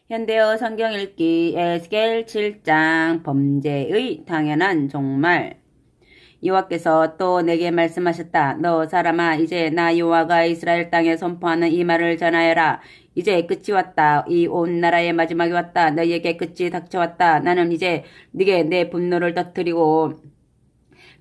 현대어 성경 읽기 에스겔 7장 범죄의 당연한 종말. 여호와께서 또 내게 말씀하셨다. 너 사람아, 이제 나 여호와가 이스라엘 땅에 선포하는 이 말을 전하여라. 이제 끝이 왔다. 이 온 나라의 마지막이 왔다. 너희에게 끝이 닥쳐왔다. 나는 이제 네게 내 분노를 터뜨리고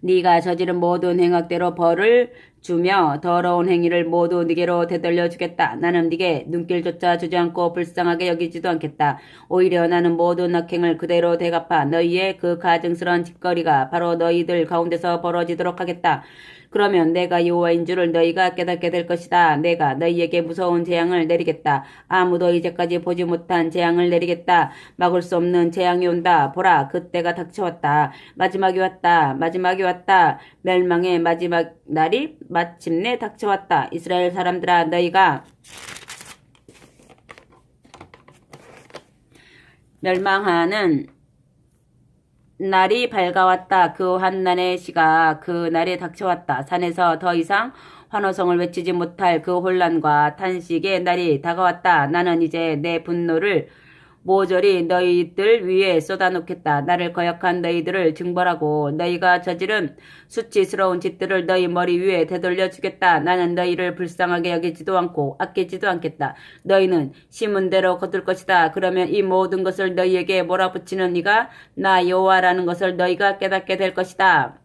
네가 저지른 모든 행악대로 벌을 주며 더러운 행위를 모두 네게로 되돌려 주겠다. 나는 네게 눈길조차 주지 않고 불쌍하게 여기지도 않겠다. 오히려 나는 모든 악행을 그대로 되갚아 너희의 그 가증스러운 짓거리가 바로 너희들 가운데서 벌어지도록 하겠다. 그러면 내가 여호와인 줄을 너희가 깨닫게 될 것이다. 내가 너희에게 무서운 재앙을 내리겠다. 아무도 이제까지 보지 못한 재앙을 내리겠다. 막을 수 없는 재앙이 온다. 보라, 그때가 닥쳐왔다. 마지막이 왔다. 마지막이 왔다. 멸망의 마지막 날이 마침내 닥쳐왔다. 이스라엘 사람들아, 너희가 멸망하는 날이 밝아왔다. 그 환난의 시가 그 날에 닥쳐왔다. 산에서 더 이상 환호성을 외치지 못할 그 혼란과 탄식의 날이 다가왔다. 나는 이제 내 분노를 모조리 너희들 위에 쏟아놓겠다. 나를 거역한 너희들을 징벌하고 너희가 저지른 수치스러운 짓들을 너희 머리 위에 되돌려 주겠다. 나는 너희를 불쌍하게 여기지도 않고 아끼지도 않겠다. 너희는 심은 대로 거둘 것이다. 그러면 이 모든 것을 너희에게 몰아붙이는 이가 나 여호와라는 것을 너희가 깨닫게 될 것이다.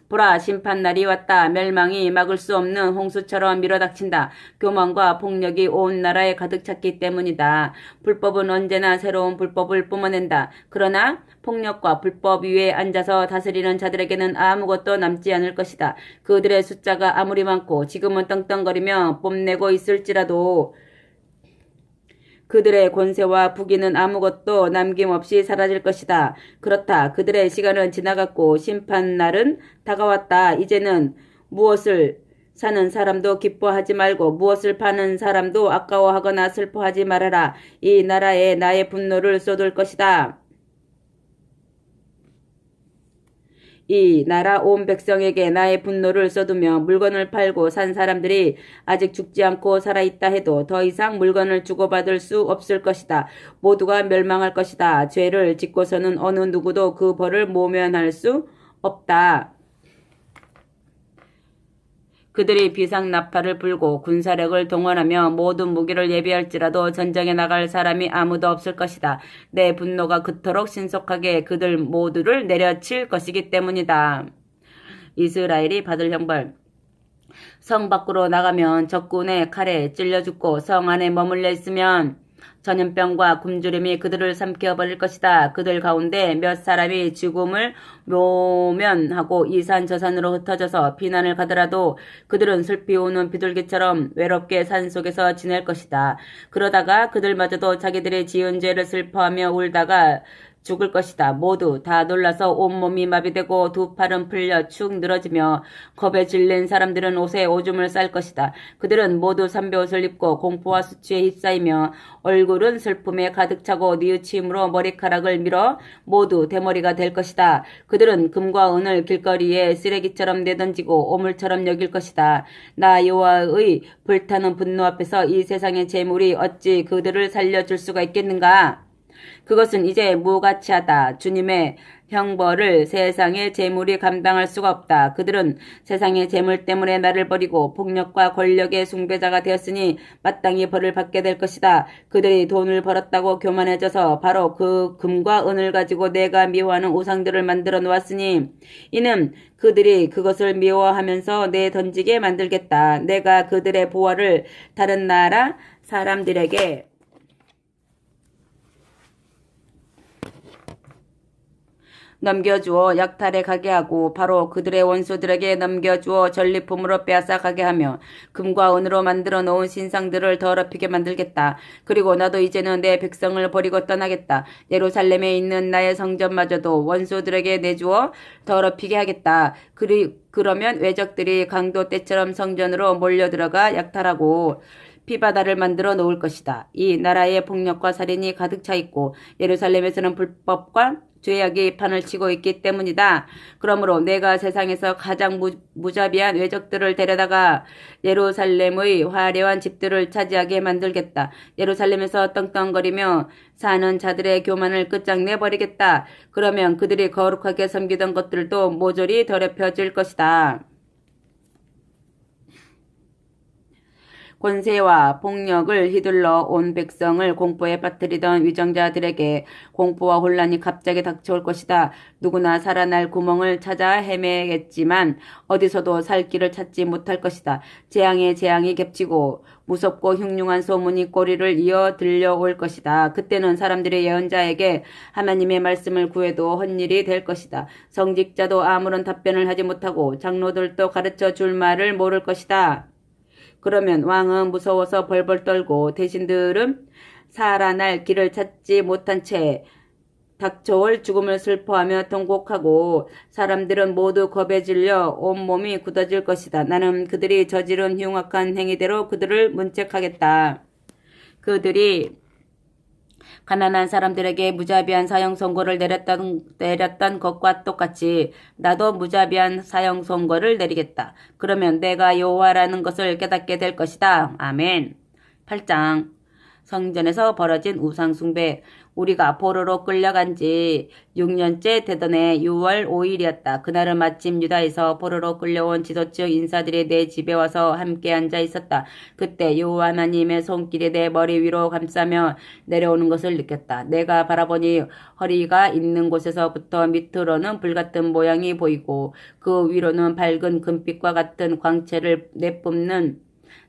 보라, 심판날이 왔다. 멸망이 막을 수 없는 홍수처럼 밀어닥친다. 교만과 폭력이 온 나라에 가득 찼기 때문이다. 불법은 언제나 새로운 불법을 뿜어낸다. 그러나 폭력과 불법 위에 앉아서 다스리는 자들에게는 아무것도 남지 않을 것이다. 그들의 숫자가 아무리 많고 지금은 떵떵거리며 뽐내고 있을지라도 그들의 권세와 부귀는 아무것도 남김없이 사라질 것이다. 그렇다. 그들의 시간은 지나갔고 심판날은 다가왔다. 이제는 무엇을 사는 사람도 기뻐하지 말고 무엇을 파는 사람도 아까워하거나 슬퍼하지 말아라. 이 나라에 나의 분노를 쏟을 것이다. 이 나라 온 백성에게 나의 분노를 쏟으며 물건을 팔고 산 사람들이 아직 죽지 않고 살아있다 해도 더 이상 물건을 주고받을 수 없을 것이다. 모두가 멸망할 것이다. 죄를 짓고서는 어느 누구도 그 벌을 모면할 수 없다. 그들이 비상나팔을 불고 군사력을 동원하며 모든 무기를 예비할지라도 전쟁에 나갈 사람이 아무도 없을 것이다. 내 분노가 그토록 신속하게 그들 모두를 내려칠 것이기 때문이다. 이스라엘이 받을 형벌. 성 밖으로 나가면 적군의 칼에 찔려 죽고 성 안에 머물러 있으면 전염병과 굶주림이 그들을 삼켜버릴 것이다. 그들 가운데 몇 사람이 죽음을 모면하고 이 산 저 산으로 흩어져서 피난을 가더라도 그들은 슬피 우는 비둘기처럼 외롭게 산속에서 지낼 것이다. 그러다가 그들마저도 자기들의 지은 죄를 슬퍼하며 울다가 죽을 것이다. 모두 다 놀라서 온몸이 마비되고 두 팔은 풀려 축 늘어지며 겁에 질린 사람들은 옷에 오줌을 쌀 것이다. 그들은 모두 삼배옷을 입고 공포와 수치에 휩싸이며 얼굴은 슬픔에 가득 차고 뉘우침으로 머리카락을 밀어 모두 대머리가 될 것이다. 그들은 금과 은을 길거리에 쓰레기처럼 내던지고 오물처럼 여길 것이다. 나 여호와의 불타는 분노 앞에서 이 세상의 재물이 어찌 그들을 살려줄 수가 있겠는가? 그것은 이제 무가치하다. 주님의 형벌을 세상의 재물이 감당할 수가 없다. 그들은 세상의 재물 때문에 나를 버리고 폭력과 권력의 숭배자가 되었으니 마땅히 벌을 받게 될 것이다. 그들이 돈을 벌었다고 교만해져서 바로 그 금과 은을 가지고 내가 미워하는 우상들을 만들어 놓았으니 이는 그들이 그것을 미워하면서 내던지게 만들겠다. 내가 그들의 보화를 다른 나라 사람들에게 넘겨주어 약탈에 가게 하고 바로 그들의 원수들에게 넘겨주어 전리품으로 빼앗아 가게 하며 금과 은으로 만들어 놓은 신상들을 더럽히게 만들겠다. 그리고 나도 이제는 내 백성을 버리고 떠나겠다. 예루살렘에 있는 나의 성전마저도 원수들에게 내주어 더럽히게 하겠다. 그러면 외적들이 강도 때처럼 성전으로 몰려들어가 약탈하고 피바다를 만들어 놓을 것이다. 이 나라에 폭력과 살인이 가득 차 있고 예루살렘에서는 불법과 죄악이 판을 치고 있기 때문이다. 그러므로 내가 세상에서 가장 무자비한 외적들을 데려다가 예루살렘의 화려한 집들을 차지하게 만들겠다. 예루살렘에서 떵떵거리며 사는 자들의 교만을 끝장내버리겠다. 그러면 그들이 거룩하게 섬기던 것들도 모조리 더럽혀질 것이다. 권세와 폭력을 휘둘러 온 백성을 공포에 빠뜨리던 위정자들에게 공포와 혼란이 갑자기 닥쳐올 것이다. 누구나 살아날 구멍을 찾아 헤매겠지만 어디서도 살 길을 찾지 못할 것이다. 재앙에 재앙이 겹치고 무섭고 흉흉한 소문이 꼬리를 이어 들려올 것이다. 그때는 사람들이 예언자에게 하나님의 말씀을 구해도 헛일이 될 것이다. 성직자도 아무런 답변을 하지 못하고 장로들도 가르쳐 줄 말을 모를 것이다. 그러면 왕은 무서워서 벌벌 떨고 대신들은 살아날 길을 찾지 못한 채 닥쳐올 죽음을 슬퍼하며 통곡하고 사람들은 모두 겁에 질려 온몸이 굳어질 것이다. 나는 그들이 저지른 흉악한 행위대로 그들을 문책하겠다. 그들이 가난한 사람들에게 무자비한 사형 선고를 내렸던 것과 똑같이 나도 무자비한 사형 선고를 내리겠다. 그러면 내가 여호와라는 것을 깨닫게 될 것이다. 아멘. 8장 성전에서 벌어진 우상 숭배. 우리가 포로로 끌려간 지 6년째 되던 해 6월 5일이었다. 그날은 마침 유다에서 포로로 끌려온 지도층 인사들이 내 집에 와서 함께 앉아 있었다. 그때 여호와 하나님의 손길이 내 머리 위로 감싸며 내려오는 것을 느꼈다. 내가 바라보니 허리가 있는 곳에서부터 밑으로는 불같은 모양이 보이고 그 위로는 밝은 금빛과 같은 광채를 내뿜는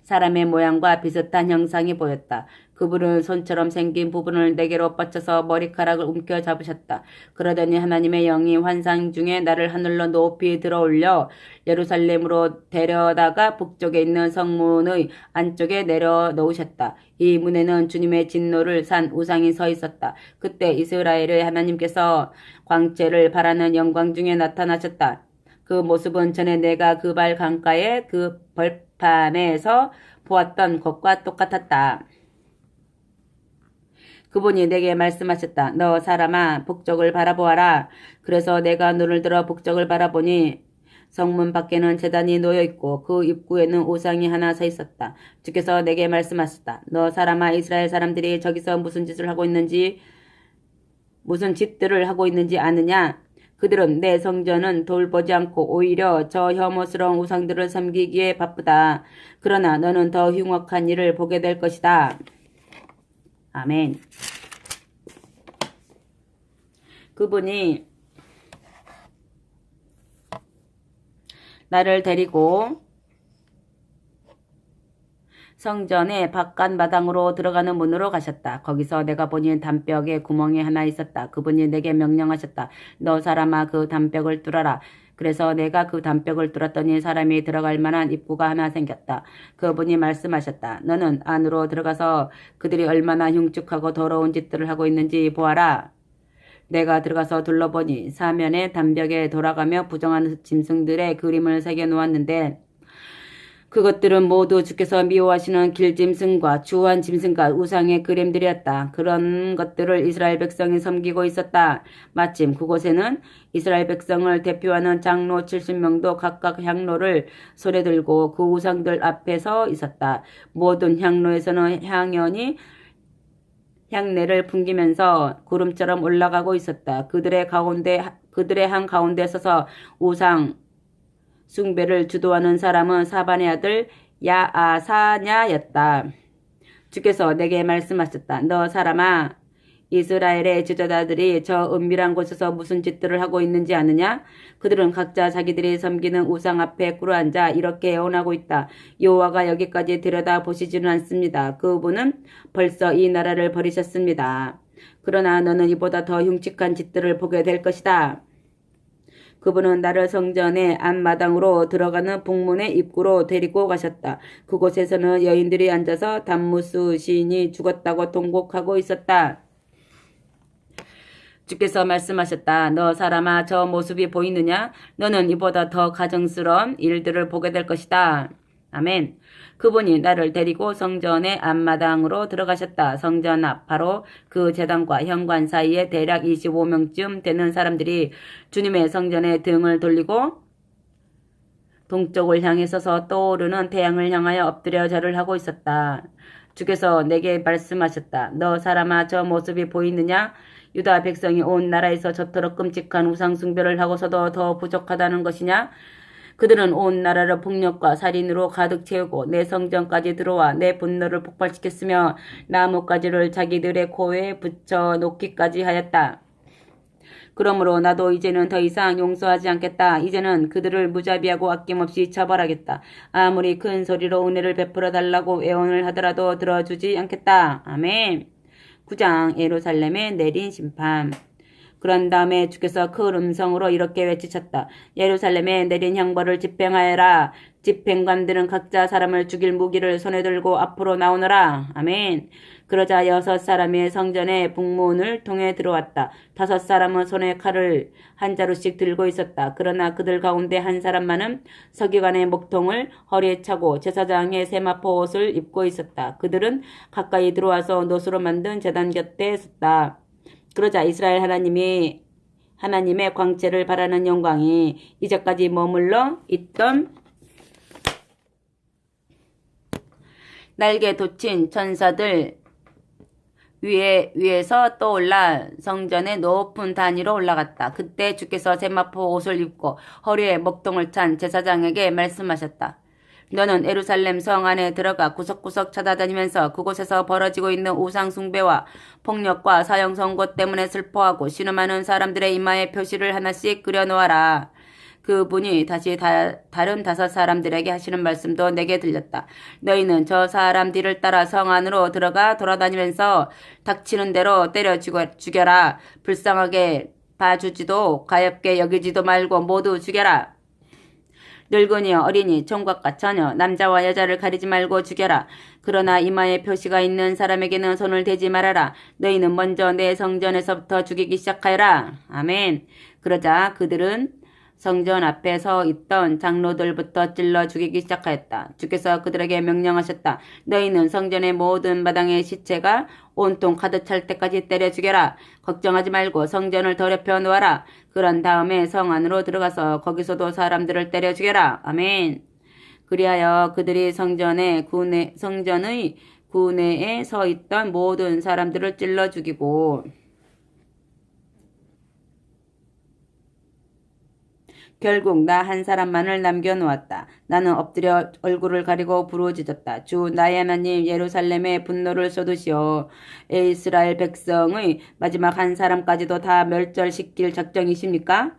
사람의 모양과 비슷한 형상이 보였다. 그분은 손처럼 생긴 부분을 네개로 뻗쳐서 머리카락을 움켜 잡으셨다. 그러더니 하나님의 영이 환상 중에 나를 하늘로 높이 들어올려 예루살렘으로 데려다가 북쪽에 있는 성문의 안쪽에 내려놓으셨다. 이 문에는 주님의 진노를 산 우상이 서 있었다. 그때 이스라엘의 하나님께서 광채를 발하는 영광 중에 나타나셨다. 그 모습은 전에 내가 그 발 강가의 그 벌판에서 보았던 것과 똑같았다. 그분이 내게 말씀하셨다. 너 사람아 북쪽을 바라보아라. 그래서 내가 눈을 들어 북쪽을 바라보니 성문 밖에는 제단이 놓여있고 그 입구에는 우상이 하나 서 있었다. 주께서 내게 말씀하셨다. 너 사람아 이스라엘 사람들이 저기서 무슨 짓들을 하고 있는지 아느냐? 그들은 내 성전은 돌보지 않고 오히려 저 혐오스러운 우상들을 섬기기에 바쁘다. 그러나 너는 더 흉악한 일을 보게 될 것이다. 아멘. 그분이 나를 데리고 성전의 바깥 마당으로 들어가는 문으로 가셨다. 거기서 내가 보니 담벽에 구멍이 하나 있었다. 그분이 내게 명령하셨다. 너 사람아 그 담벽을 뚫어라. 그래서 내가 그 담벽을 뚫었더니 사람이 들어갈 만한 입구가 하나 생겼다. 그분이 말씀하셨다. 너는 안으로 들어가서 그들이 얼마나 흉측하고 더러운 짓들을 하고 있는지 보아라. 내가 들어가서 둘러보니 사면의 담벽에 돌아가며 부정한 짐승들의 그림을 새겨 놓았는데 그것들은 모두 주께서 미워하시는 길짐승과 주한 짐승과 우상의 그림들이었다. 그런 것들을 이스라엘 백성이 섬기고 있었다. 마침 그곳에는 이스라엘 백성을 대표하는 장로 70명도 각각 향로를 손에 들고 그 우상들 앞에 서 있었다. 모든 향로에서는 향내를 풍기면서 구름처럼 올라가고 있었다. 그들의 한 가운데 서서 우상 숭배를 주도하는 사람은 사반의 아들 야아사냐였다. 주께서 내게 말씀하셨다. 너 사람아 이스라엘의 지도자들이 저 은밀한 곳에서 무슨 짓들을 하고 있는지 아느냐? 그들은 각자 자기들이 섬기는 우상 앞에 꿇어앉아 이렇게 애원하고 있다. 여호와가 여기까지 들여다 보시지는 않습니다. 그분은 벌써 이 나라를 버리셨습니다. 그러나 너는 이보다 더 흉측한 짓들을 보게 될 것이다. 그분은 나를 성전의 앞마당으로 들어가는 북문의 입구로 데리고 가셨다. 그곳에서는 여인들이 앉아서 담무스 시인이 죽었다고 통곡하고 있었다. 주께서 말씀하셨다. 너 사람아 저 모습이 보이느냐? 너는 이보다 더 가증스러운 일들을 보게 될 것이다. 아멘. 그분이 나를 데리고 성전의 앞마당으로 들어가셨다. 성전 앞 바로 그 제단과 현관 사이에 대략 25명쯤 되는 사람들이 주님의 성전에 등을 돌리고 동쪽을 향해 서서 떠오르는 태양을 향하여 엎드려 절을 하고 있었다. 주께서 내게 말씀하셨다. 너 사람아, 저 모습이 보이느냐? 유다 백성이 온 나라에서 저토록 끔찍한 우상 숭배를 하고서도 더 부족하다는 것이냐? 그들은 온 나라를 폭력과 살인으로 가득 채우고 내 성전까지 들어와 내 분노를 폭발시켰으며 나뭇가지를 자기들의 코에 붙여 놓기까지 하였다. 그러므로 나도 이제는 더 이상 용서하지 않겠다. 이제는 그들을 무자비하고 아낌없이 처벌하겠다. 아무리 큰 소리로 은혜를 베풀어 달라고 애원을 하더라도 들어주지 않겠다. 아멘. 9장 예루살렘에 내린 심판. 그런 다음에 주께서 큰 음성으로 이렇게 외치셨다. 예루살렘에 내린 형벌을 집행하여라. 집행관들은 각자 사람을 죽일 무기를 손에 들고 앞으로 나오너라. 아멘. 그러자 6사람이 성전의 북문을 통해 들어왔다. 5사람은 손에 칼을 한 자루씩 들고 있었다. 그러나 그들 가운데 한 사람만은 서기관의 목통을 허리에 차고 제사장의 세마포 옷을 입고 있었다. 그들은 가까이 들어와서 노수로 만든 제단 곁에 섰다. 그러자 이스라엘 하나님의 광채를 바라는 영광이 이제까지 머물러 있던 날개 돋친 천사들 위에서 떠올라 성전의 높은 단위로 올라갔다. 그때 주께서 세마포 옷을 입고 허리에 먹통을 찬 제사장에게 말씀하셨다. 너는 예루살렘 성 안에 들어가 구석구석 찾아다니면서 그곳에서 벌어지고 있는 우상 숭배와 폭력과 사형 선고 때문에 슬퍼하고 신음하는 사람들의 이마에 표시를 하나씩 그려놓아라. 그분이 다시 다른 5사람들에게 하시는 말씀도 내게 들렸다. 너희는 저 사람 뒤를 따라 성 안으로 들어가 돌아다니면서 닥치는 대로 때려 죽여라. 불쌍하게 봐주지도 가엾게 여기지도 말고 모두 죽여라. 늙은이여 어린이 총각과 처녀 남자와 여자를 가리지 말고 죽여라. 그러나 이마에 표시가 있는 사람에게는 손을 대지 말아라. 너희는 먼저 내 성전에서부터 죽이기 시작하여라. 아멘. 그러자 그들은 성전 앞에 서 있던 장로들부터 찔러 죽이기 시작하였다. 주께서 그들에게 명령하셨다. 너희는 성전의 모든 마당의 시체가 온통 가득 찰 때까지 때려 죽여라. 걱정하지 말고 성전을 더럽혀 놓아라. 그런 다음에 성 안으로 들어가서 거기서도 사람들을 때려 죽여라. 아멘. 그리하여 그들이 성전의 구내에 서 있던 모든 사람들을 찔러 죽이고 결국 나 한 사람만을 남겨놓았다. 나는 엎드려 얼굴을 가리고 부르짖었다. 주 나의 하나님 예루살렘에 분노를 쏟으시오. 이스라엘 백성의 마지막 한 사람까지도 다 멸절시킬 작정이십니까?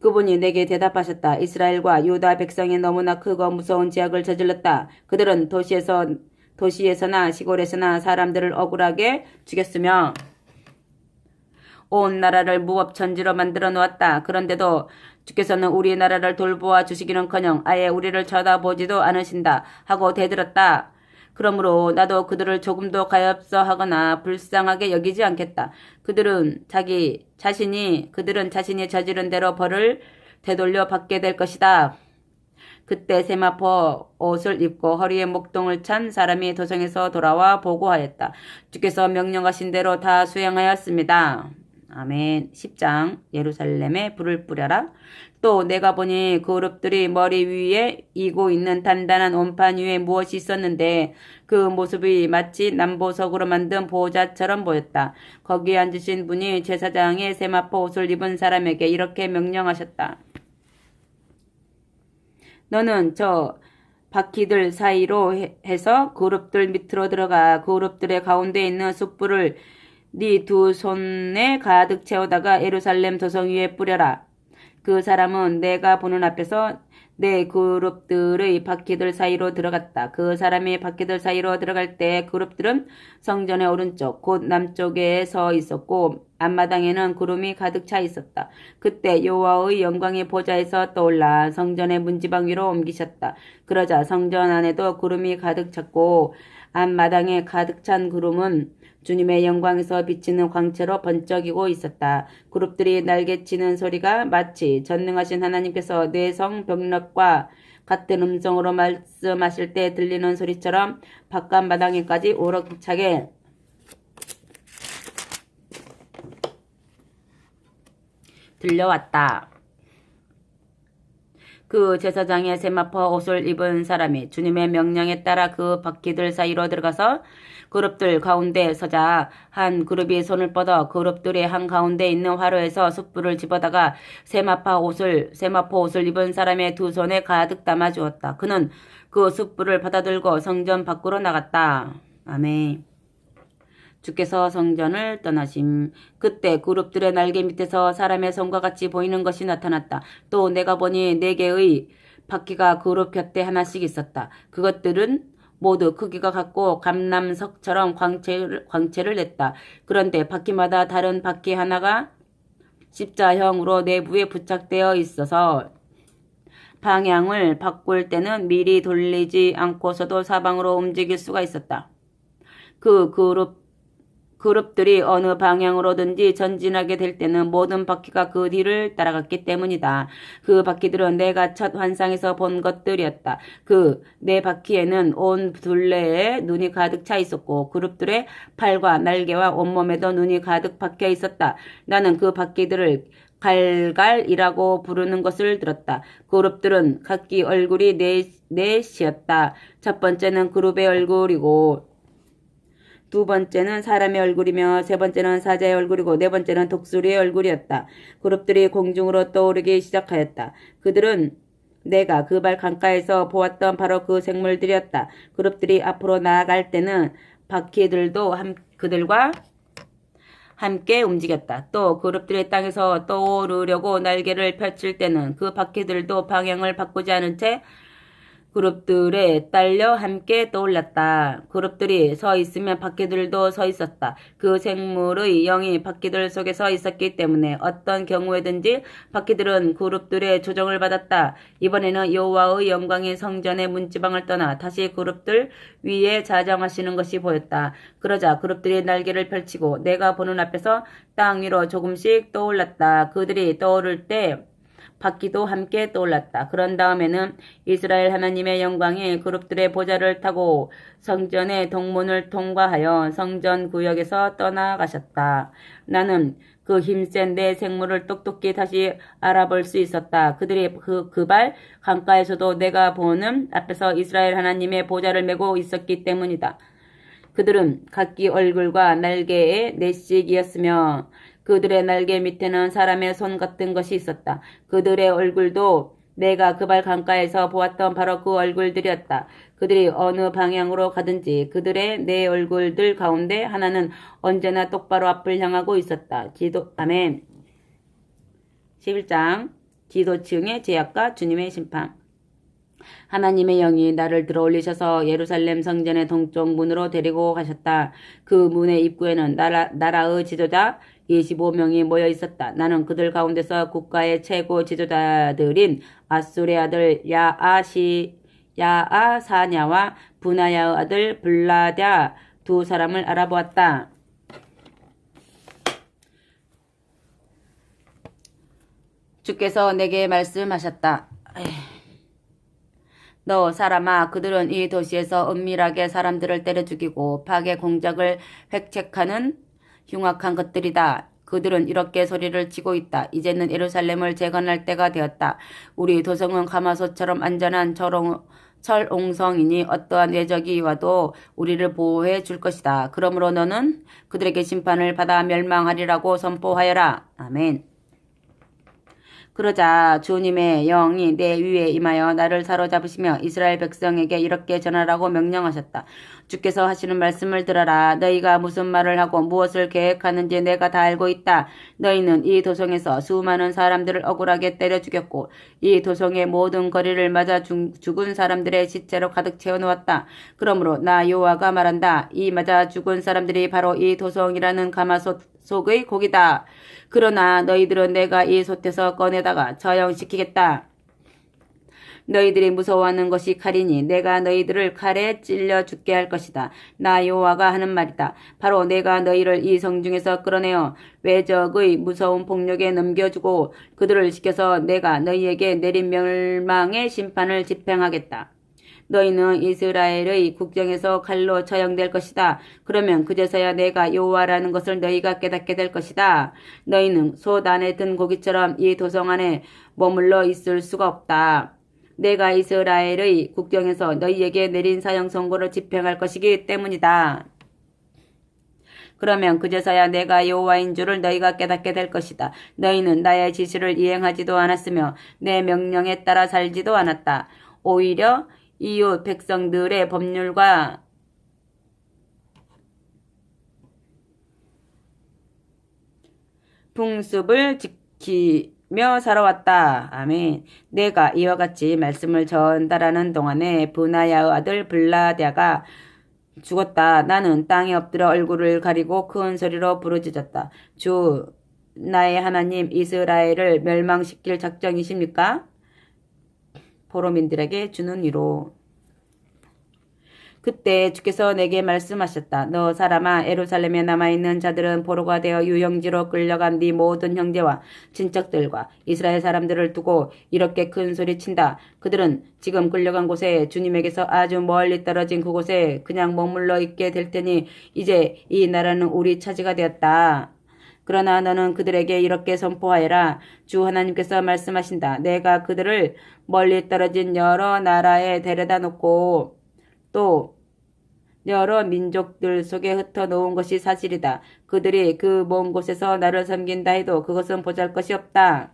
그분이 내게 대답하셨다. 이스라엘과 유다 백성이 너무나 크고 무서운 죄악을 저질렀다. 그들은 도시에서나 시골에서나 사람들을 억울하게 죽였으며 온 나라를 무법천지로 만들어 놓았다. 그런데도 주께서는 우리 나라를 돌보아 주시기는커녕 아예 우리를 쳐다보지도 않으신다 하고 대들었다. 그러므로 나도 그들을 조금도 가엾어 하거나 불쌍하게 여기지 않겠다. 그들은 자신이 저지른 대로 벌을 되돌려 받게 될 것이다. 그때 세마포 옷을 입고 허리에 목동을 찬 사람이 도성에서 돌아와 보고하였다. 주께서 명령하신 대로 다 수행하였습니다. 아멘. 10장 예루살렘에 불을 뿌려라. 또 내가 보니 그룹들이 머리 위에 이고 있는 단단한 원판 위에 무엇이 있었는데 그 모습이 마치 남보석으로 만든 보호자처럼 보였다. 거기에 앉으신 분이 제사장의 세마포 옷을 입은 사람에게 이렇게 명령하셨다. 너는 저 바퀴들 사이로 해서 그룹들 밑으로 들어가 그룹들의 가운데 있는 숯불을 네 2손에 가득 채우다가 예루살렘 도성 위에 뿌려라. 그 사람은 내가 보는 앞에서 내 그룹들의 바퀴들 사이로 들어갔다. 그 사람이 바퀴들 사이로 들어갈 때 그룹들은 성전의 오른쪽 곧 남쪽에 서 있었고 앞마당에는 구름이 가득 차 있었다. 그때 여호와의 영광이 보좌에서 떠올라 성전의 문지방 위로 옮기셨다. 그러자 성전 안에도 구름이 가득 찼고 앞마당에 가득 찬 구름은 주님의 영광에서 비치는 광채로 번쩍이고 있었다. 그룹들이 날개치는 소리가 마치 전능하신 하나님께서 내 성 벽력과 같은 음성으로 말씀하실 때 들리는 소리처럼 바깥마당에까지 오락차게 들려왔다. 그 제사장의 세마포 옷을 입은 사람이 주님의 명령에 따라 그 바퀴들 사이로 들어가서 그룹들 가운데 서자 한 그룹이 손을 뻗어 그룹들의 한가운데 있는 화로에서 숯불을 집어다가 세마포 옷을 입은 사람의 두 손에 가득 담아 주었다. 그는 그 숯불을 받아들고 성전 밖으로 나갔다. 아멘. 주께서 성전을 떠나심. 그때 그룹들의 날개 밑에서 사람의 손과 같이 보이는 것이 나타났다. 또 내가 보니 4개의 바퀴가 그룹 곁에 하나씩 있었다. 그것들은 모두 크기가 같고 감람석처럼 광채를 냈다. 그런데 바퀴마다 다른 바퀴 하나가 십자형으로 내부에 부착되어 있어서 방향을 바꿀 때는 미리 돌리지 않고서도 사방으로 움직일 수가 있었다. 그 그룹들이 어느 방향으로든지 전진하게 될 때는 모든 바퀴가 그 뒤를 따라갔기 때문이다. 그 바퀴들은 내가 첫 환상에서 본 것들이었다. 그 네 바퀴에는 온 둘레에 눈이 가득 차 있었고 그룹들의 팔과 날개와 온몸에도 눈이 가득 박혀 있었다. 나는 그 바퀴들을 갈갈이라고 부르는 것을 들었다. 그룹들은 각기 얼굴이 넷이었다. 첫 번째는 그룹의 얼굴이고 두 번째는 사람의 얼굴이며 세 번째는 사자의 얼굴이고 네 번째는 독수리의 얼굴이었다. 그룹들이 공중으로 떠오르기 시작하였다. 그들은 내가 그 발 강가에서 보았던 바로 그 생물들이었다. 그룹들이 앞으로 나아갈 때는 바퀴들도 그들과 함께 움직였다. 또 그룹들이 땅에서 떠오르려고 날개를 펼칠 때는 그 바퀴들도 방향을 바꾸지 않은 채 그룹들에 딸려 함께 떠올랐다. 그룹들이 서 있으면 바퀴들도 서 있었다. 그 생물의 영이 바퀴들 속에 서 있었기 때문에 어떤 경우에든지 바퀴들은 그룹들의 조정을 받았다. 이번에는 여호와의 영광이 성전의 문지방을 떠나 다시 그룹들 위에 자정하시는 것이 보였다. 그러자 그룹들이 날개를 펼치고 내가 보는 앞에서 땅 위로 조금씩 떠올랐다. 그들이 떠오를 때 바퀴도 함께 떠올랐다. 그런 다음에는 이스라엘 하나님의 영광이 그룹들의 보좌를 타고 성전의 동문을 통과하여 성전 구역에서 떠나가셨다. 나는 그 힘센 내 생물을 똑똑히 다시 알아볼 수 있었다. 그들이 그 발 강가에서도 내가 보는 앞에서 이스라엘 하나님의 보좌를 메고 있었기 때문이다. 그들은 각기 얼굴과 날개에 넷씩이었으며 그들의 날개 밑에는 사람의 손 같은 것이 있었다. 그들의 얼굴도 내가 그 발 강가에서 보았던 바로 그 얼굴들이었다. 그들이 어느 방향으로 가든지 그들의 네 얼굴들 가운데 하나는 언제나 똑바로 앞을 향하고 있었다. 아멘. 11장 지도층의 제약과 주님의 심판. 하나님의 영이 나를 들어올리셔서 예루살렘 성전의 동쪽 문으로 데리고 가셨다. 그 문의 입구에는 나라의 지도자 25명이 모여 있었다. 나는 그들 가운데서 국가의 최고 지도자들인 아술의 아들 야아사냐와 분하야의 아들 블라랴 두 사람을 알아보았다. 주께서 내게 말씀하셨다. 너 사람아, 그들은 이 도시에서 은밀하게 사람들을 때려 죽이고 파괴 공작을 획책하는 흉악한 것들이다. 그들은 이렇게 소리를 치고 있다. 이제는 예루살렘을 재건할 때가 되었다. 우리 도성은 가마솥처럼 안전한 철옹성이니 어떠한 외적이 와도 우리를 보호해 줄 것이다. 그러므로 너는 그들에게 심판을 받아 멸망하리라고 선포하여라. 아멘. 그러자 주님의 영이 내 위에 임하여 나를 사로잡으시며 이스라엘 백성에게 이렇게 전하라고 명령하셨다. 주께서 하시는 말씀을 들어라. 너희가 무슨 말을 하고 무엇을 계획하는지 내가 다 알고 있다. 너희는 이 도성에서 수많은 사람들을 억울하게 때려 죽였고 이 도성의 모든 거리를 맞아 죽은 사람들의 시체로 가득 채워놓았다. 그러므로 나 여호와가 말한다. 이 맞아 죽은 사람들이 바로 이 도성이라는 가마솥 속의 고기다. 그러나 너희들은 내가 이 솥에서 꺼내다가 처형시키겠다. 너희들이 무서워하는 것이 칼이니 내가 너희들을 칼에 찔려 죽게 할 것이다. 나 여호와가 하는 말이다. 바로 내가 너희를 이 성중에서 끌어내어 외적의 무서운 폭력에 넘겨주고 그들을 지켜서 내가 너희에게 내린 멸망의 심판을 집행하겠다. 너희는 이스라엘의 국정에서 칼로 처형될 것이다. 그러면 그제서야 내가 여호와라는 것을 너희가 깨닫게 될 것이다. 너희는 솥 안에 든 고기처럼 이 도성 안에 머물러 있을 수가 없다. 내가 이스라엘의 국정에서 너희에게 내린 사형 선고를 집행할 것이기 때문이다. 그러면 그제서야 내가 여호와인 줄을 너희가 깨닫게 될 것이다. 너희는 나의 지시를 이행하지도 않았으며 내 명령에 따라 살지도 않았다. 오히려 이웃 백성들의 법률과 풍습을 지키며 살아왔다. 아멘. 내가 이와 같이 말씀을 전달하는 동안에 브나야의 아들 블라랴가 죽었다. 나는 땅에 엎드려 얼굴을 가리고 큰 소리로 부르짖었다. 주 나의 하나님 이스라엘을 멸망시킬 작정이십니까? 포로민들에게 주는 위로. 그때 주께서 내게 말씀하셨다. 너 사람아, 예루살렘에 남아있는 자들은 포로가 되어 유형지로 끌려간 네 모든 형제와 친척들과 이스라엘 사람들을 두고 이렇게 큰 소리친다. 그들은 지금 끌려간 곳에 주님에게서 아주 멀리 떨어진 그곳에 그냥 머물러 있게 될 테니 이제 이 나라는 우리 차지가 되었다. 그러나 너는 그들에게 이렇게 선포하여라. 주 하나님께서 말씀하신다. 내가 그들을 멀리 떨어진 여러 나라에 데려다 놓고 또 여러 민족들 속에 흩어놓은 것이 사실이다. 그들이 그 먼 곳에서 나를 섬긴다 해도 그것은 보잘것이 없다.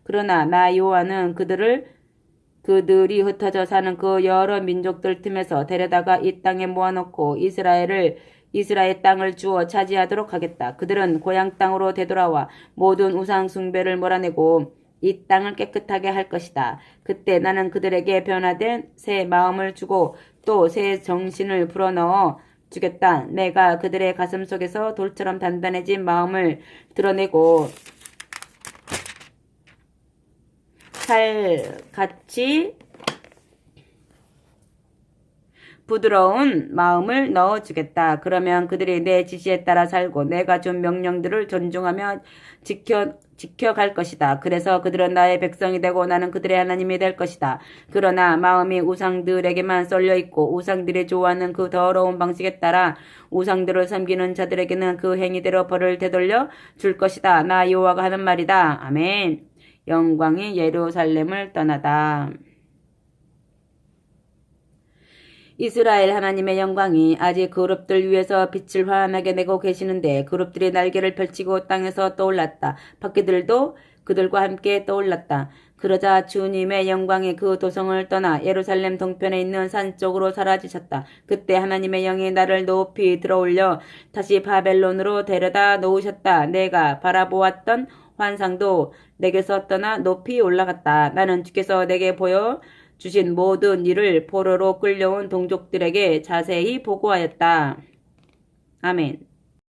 그러나 나 여호와는 그들이 흩어져 사는 그 여러 민족들 틈에서 데려다가 이 땅에 모아놓고 이스라엘 땅을 주어 차지하도록 하겠다. 그들은 고향 땅으로 되돌아와 모든 우상 숭배를 몰아내고 이 땅을 깨끗하게 할 것이다. 그때 나는 그들에게 변화된 새 마음을 주고 또 새 정신을 불어넣어 주겠다. 내가 그들의 가슴 속에서 돌처럼 단단해진 마음을 드러내고 칼같이 부드러운 마음을 넣어주겠다. 그러면 그들이 내 지시에 따라 살고 내가 준 명령들을 존중하며 지켜갈 것이다. 그래서 그들은 나의 백성이 되고 나는 그들의 하나님이 될 것이다. 그러나 마음이 우상들에게만 쏠려있고 우상들이 좋아하는 그 더러운 방식에 따라 우상들을 섬기는 자들에게는 그 행위대로 벌을 되돌려 줄 것이다. 나 여호와가 하는 말이다. 아멘. 영광이 예루살렘을 떠나다. 이스라엘 하나님의 영광이 아직 그룹들 위에서 빛을 환하게 내고 계시는데 그룹들이 날개를 펼치고 땅에서 떠올랐다. 바퀴들도 그들과 함께 떠올랐다. 그러자 주님의 영광이 그 도성을 떠나 예루살렘 동편에 있는 산 쪽으로 사라지셨다. 그때 하나님의 영이 나를 높이 들어올려 다시 바벨론으로 데려다 놓으셨다. 내가 바라보았던 환상도 내게서 떠나 높이 올라갔다. 나는 주께서 내게 보여 주신 모든 일을 포로로 끌려온 동족들에게 자세히 보고하였다. 아멘.